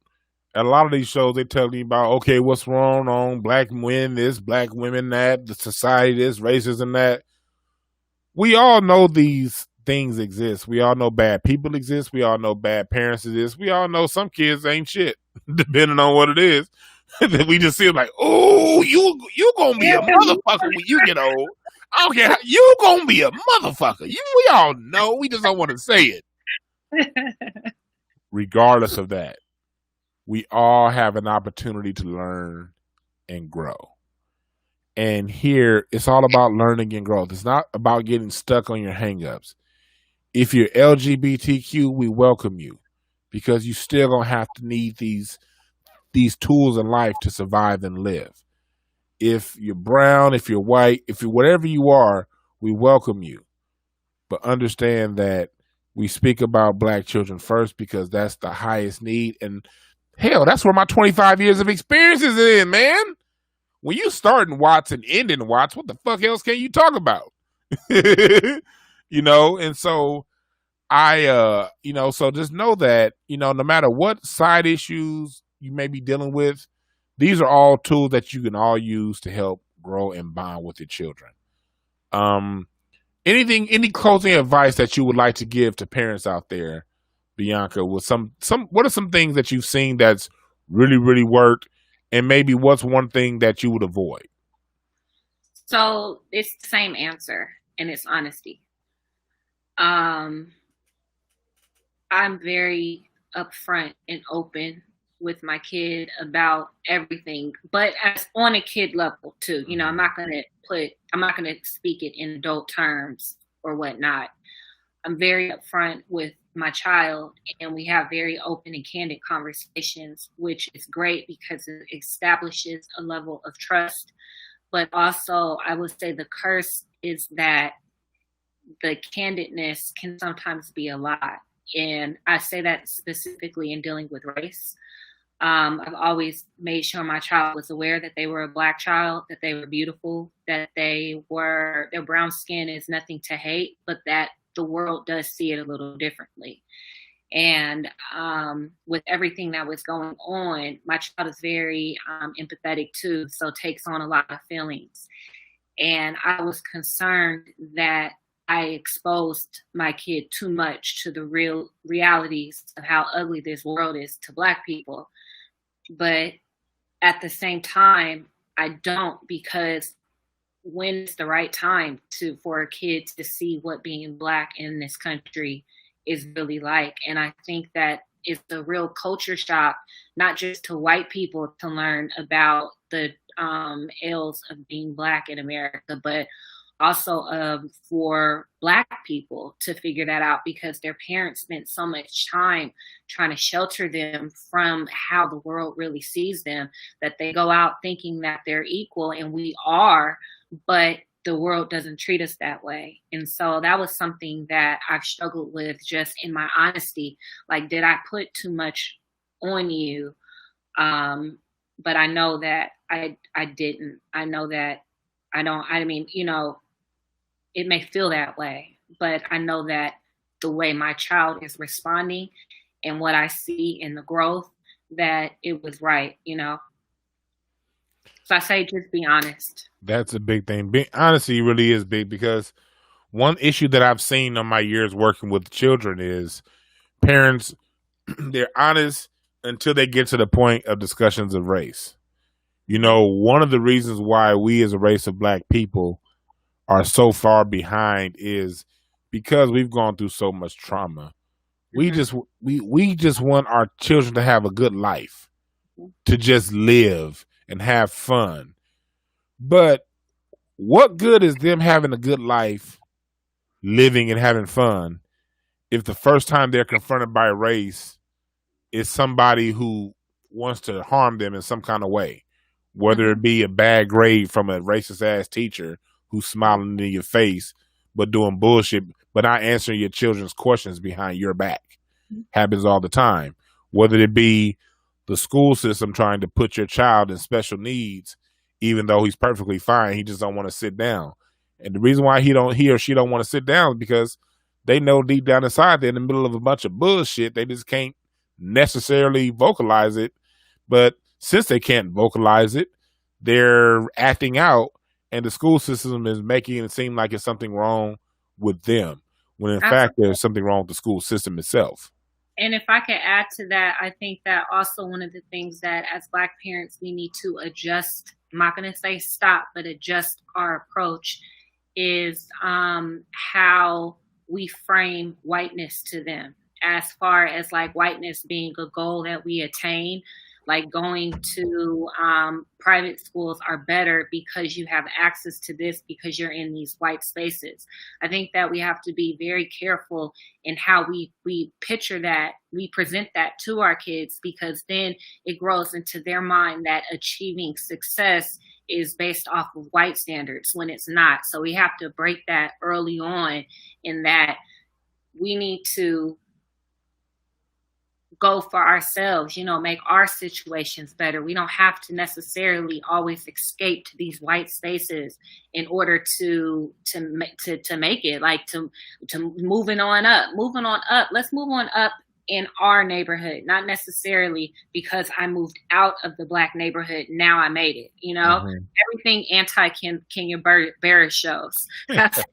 A: At a lot of these shows, they tell you about, okay, what's wrong on black men this, black women that, the society this, racism that. We all know these things exist. We all know bad people exist. We all know bad parents exist. We all know some kids ain't shit, depending on what it is. We just see them like, oh, you gonna be a motherfucker when you get old. I don't care. You gonna be a motherfucker. We all know. We just don't want to say it. Regardless of that, we all have an opportunity to learn and grow. And here, it's all about learning and growth. It's not about getting stuck on your hangups. If you're LGBTQ, we welcome you because you still gonna have to need these tools in life to survive and live. If you're brown, if you're white, if you're whatever you are, we welcome you. But understand that we speak about black children first because that's the highest need. And hell, that's where my 25 years of experience is in, man. When you start in Watts and end in Watts, what the fuck else can you talk about? You know, and so so just know that, no matter what side issues you may be dealing with, these are all tools that you can all use to help grow and bond with your children. Any closing advice that you would like to give to parents out there, Bianca, with what are some things that you've seen that's really, really worked? And maybe what's one thing that you would avoid?
B: So it's the same answer, and it's honesty. I'm very upfront and open with my kid about everything, but as on a kid level too. I'm not going to speak it in adult terms or whatnot. I'm very upfront with my child, and we have very open and candid conversations, which is great because it establishes a level of trust. But also, I would say the curse is that the candidness can sometimes be a lot. And I say that specifically in dealing with race. I've always made sure my child was aware that they were a Black child, that they were beautiful, that their brown skin is nothing to hate, but that the world does see it a little differently. And with everything that was going on, my child is very empathetic too, so takes on a lot of feelings. And I was concerned that I exposed my kid too much to the real realities of how ugly this world is to Black people. But at the same time, I don't, because when is the right time for a kid to see what being Black in this country is really like? And I think that it's a real culture shock, not just to white people to learn about the ills of being Black in America, but also for Black people to figure that out, because their parents spent so much time trying to shelter them from how the world really sees them, that they go out thinking that they're equal, and we are, but the world doesn't treat us that way. And so that was something that I've struggled with, just in my honesty. Like, did I put too much on you? But I know that I didn't. I know that I don't. I mean, it may feel that way, but I know that the way my child is responding and what I see in the growth, that it was right, So I say, just be honest.
A: That's a big thing. Honesty really is big, because one issue that I've seen on my years working with children is parents, they're honest until they get to the point of discussions of race. One of the reasons why we as a race of Black people are so far behind is because we've gone through so much trauma. We just want our children to have a good life, to just live and have fun But what good is them having a good life, living and having fun, if the first time they're confronted by race is somebody who wants to harm them in some kind of way, whether it be a bad grade from a racist ass teacher who's smiling in your face but doing bullshit, but not answering your children's questions behind your back. Happens all the time. Whether it be the school system trying to put your child in special needs, even though he's perfectly fine, he just don't want to sit down. And the reason why he or she don't want to sit down is because they know deep down inside they're in the middle of a bunch of bullshit. They just can't necessarily vocalize it. But since they can't vocalize it, they're acting out, and the school system is making it seem like it's something wrong with them, when in fact there's something wrong with the school system itself.
B: And if I could add to that, I think that also one of the things that as Black parents we need to adjust, I'm not going to say stop, but adjust our approach, is how we frame whiteness to them, as far as like whiteness being a goal that we attain. Like going to private schools are better because you have access to this, because you're in these white spaces. I think that we have to be very careful in how we picture that, we present that to our kids, because then it grows into their mind that achieving success is based off of white standards when it's not. So we have to break that early on, in that we need to go for ourselves, make our situations better. We don't have to necessarily always escape to these white spaces in order to make it, like to moving on up. Let's move on up in our neighborhood, not necessarily because I moved out of the Black neighborhood, now I made it, everything anti-Kenya Barris shows. That's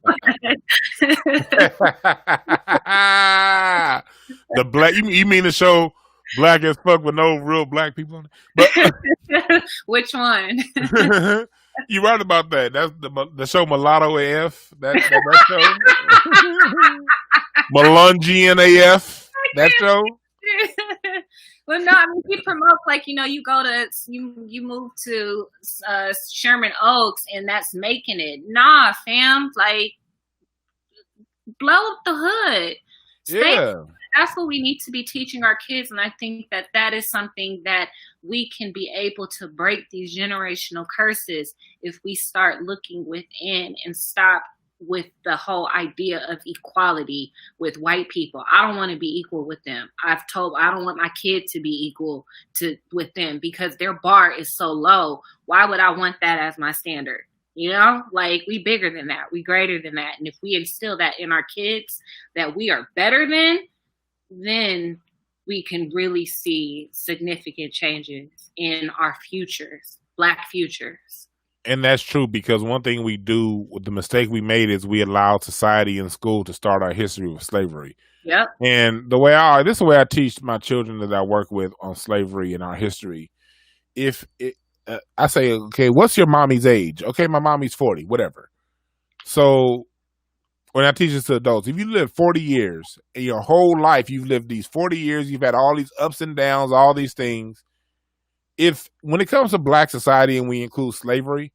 A: the Black, you mean the show Black as Fuck with no real Black people on it?
B: But which one?
A: You're right about that. That's the show Mulatto AF. That show. Melungian AF. That show.
B: Well, no, I mean, he promotes, like, you go to, you move to Sherman Oaks and that's making it. Nah, fam, like, blow up the hood. That's what we need to be teaching our kids. And I think that is something that we can be able to break these generational curses if we start looking within and stop with the whole idea of equality with white people. I don't want to be equal with them. I don't want my kid to be equal with them because their bar is so low. Why would I want that as my standard? Like, we bigger than that. We greater than that. And if we instill that in our kids, that we are better than, then we can really see significant changes in our futures, Black futures.
A: And that's true, because one thing we do, the mistake we made, is we allowed society and school to start our history with slavery.
B: Yep.
A: And this is the way I teach my children that I work with on slavery and our history. I say, okay, what's your mommy's age? Okay, my mommy's 40, whatever. So when I teach this to adults, if you live 40 years in your whole life, you've lived these 40 years, you've had all these ups and downs, all these things. When it comes to Black society, and we include slavery,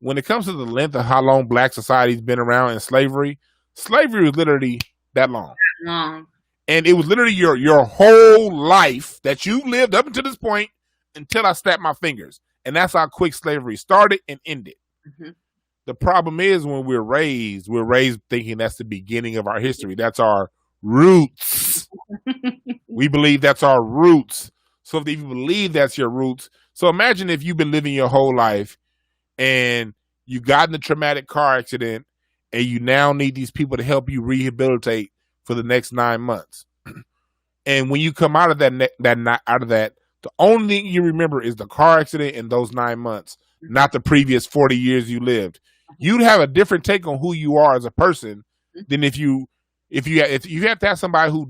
A: when it comes to the length of how long Black society's been around in slavery was literally that long. And it was literally your whole life that you lived up until this point, until I snapped my fingers. And that's how quick slavery started and ended. Mm-hmm. The problem is, when we're raised thinking that's the beginning of our history. That's our roots. We believe that's our roots. So if you believe that's your roots, so imagine if you've been living your whole life and you got in a traumatic car accident and you now need these people to help you rehabilitate for the next 9 months. And when you come out of that, the only thing you remember is the car accident in those 9 months, not the previous 40 years you lived. You'd have a different take on who you are as a person than if you have to have somebody who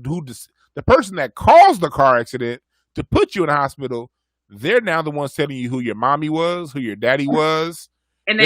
A: the person that caused the car accident to put you in the hospital. They're now the ones telling you who your mommy was, who your daddy was.
B: And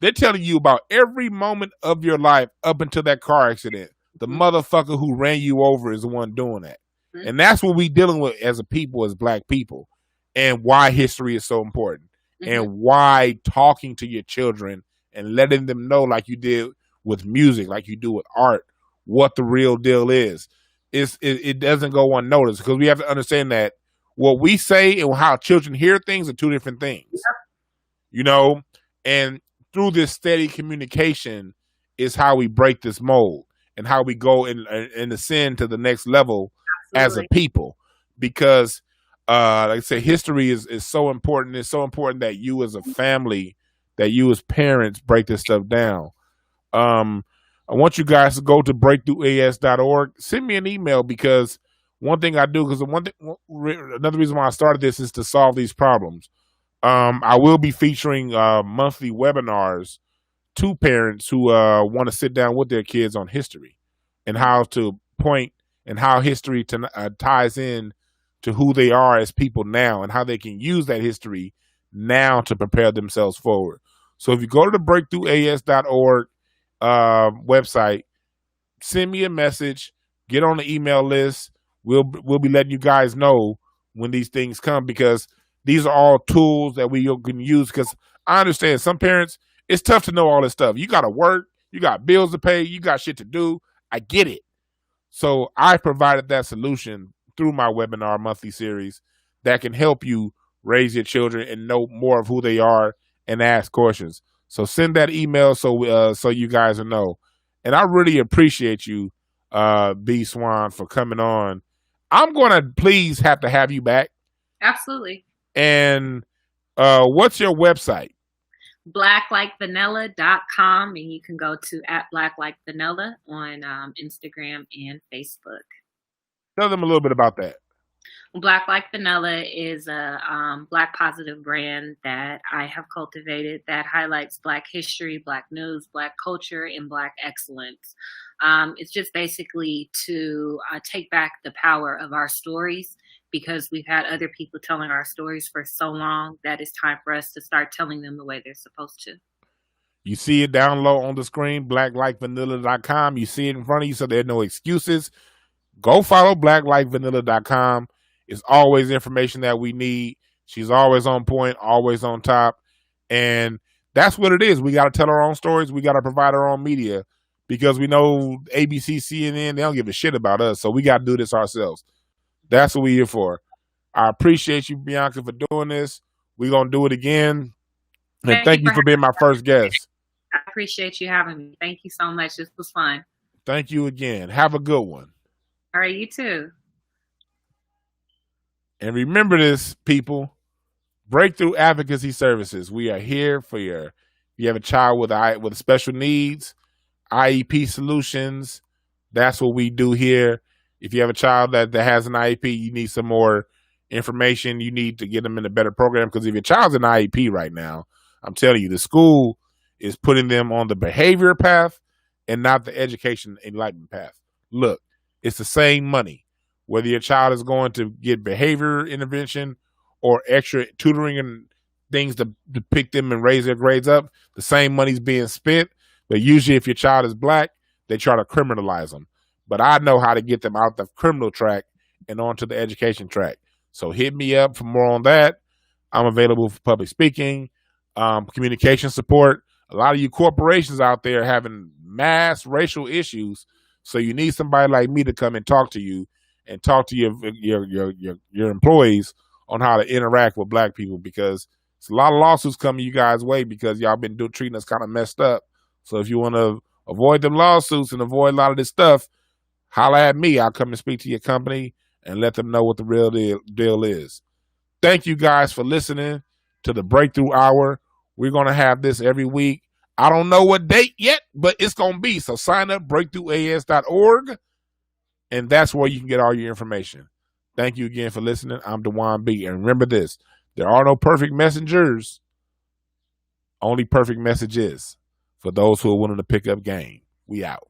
A: they're telling you about every moment of your life up until that car accident. The motherfucker who ran you over is the one doing that. And that's what we're dealing with as a people, as Black people, and why history is so important. and why talking to your children and letting them know, like you did with music, like you do with art, what the real deal is. It doesn't go unnoticed, because we have to understand that what we say and how children hear things are two different things. You know, and through this steady communication is how we break this mold and how we go and ascend to the next level as a people. Because like I say, history is so important. It's so important that you as a family, that you as parents break this stuff down. I want you guys to go to breakthroughas.org. Send me an email, because one thing I do, because another reason why I started this is to solve these problems. I will be featuring monthly webinars to parents who want to sit down with their kids on history and how to point and how history ties in to who they are as people now and how they can use that history now to prepare themselves forward. So if you go to the breakthroughas.org website, send me a message, get on the email list. We'll be letting you guys know when these things come, because these are all tools that we can use. Because I understand some parents, it's tough to know all this stuff. You got to work, you got bills to pay, you got shit to do. I get it. So I provided that solution through my webinar monthly series that can help you raise your children and know more of who they are and ask questions. So send that email so you guys will know. And I really appreciate you, B Swan, for coming on. I'm going to please have to have you back.
B: Absolutely.
A: And what's your website?
B: blacklikevanilla.com, and you can go to @blacklikevanilla on Instagram and Facebook.
A: Tell them a little bit about that.
B: Black Like Vanilla is a Black positive brand that I have cultivated that highlights Black history, Black news, Black culture, and Black excellence. It's just basically to take back the power of our stories, because we've had other people telling our stories for so long that it's time for us to start telling them the way they're supposed to.
A: You see it down low on the screen, blacklikevanilla.com. You see it in front of you, so there are no excuses. Go follow blacklikevanilla.com. It's always information that we need. She's always on point, always on top. And that's what it is. We got to tell our own stories. We got to provide our own media, because we know ABC, CNN, they don't give a shit about us. So we got to do this ourselves. That's what we're here for. I appreciate you, Bianca, for doing this. We're going to do it again. And thank you for being my first guest.
B: I appreciate you having me. Thank you so much. This was fun.
A: Thank you again. Have a good one.
B: All right, you too.
A: And remember this, people. Breakthrough Advocacy Services. We are here for if you have a child with special needs, IEP solutions. That's what we do here. If you have a child that has an IEP, you need some more information. You need to get them in a better program, because if your child's an IEP right now, I'm telling you, the school is putting them on the behavior path and not the education enlightenment path. Look, it's the same money. Whether your child is going to get behavior intervention or extra tutoring and things to pick them and raise their grades up, the same money's being spent. But usually if your child is Black, they try to criminalize them. But I know how to get them out the criminal track and onto the education track. So hit me up for more on that. I'm available for public speaking, communication support. A lot of you corporations out there having mass racial issues, so you need somebody like me to come and talk to you and talk to your employees on how to interact with Black people, because it's a lot of lawsuits coming you guys' way because y'all been treating us kind of messed up. So if you want to avoid them lawsuits and avoid a lot of this stuff, holla at me. I'll come and speak to your company and let them know what the real deal is. Thank you guys for listening to the Breakthrough Hour. We're going to have this every week. I don't know what date yet, but it's going to be. So sign up, breakthroughas.org, and that's where you can get all your information. Thank you again for listening. I'm Dewan B. And remember this, there are no perfect messengers, only perfect messages for those who are willing to pick up game. We out.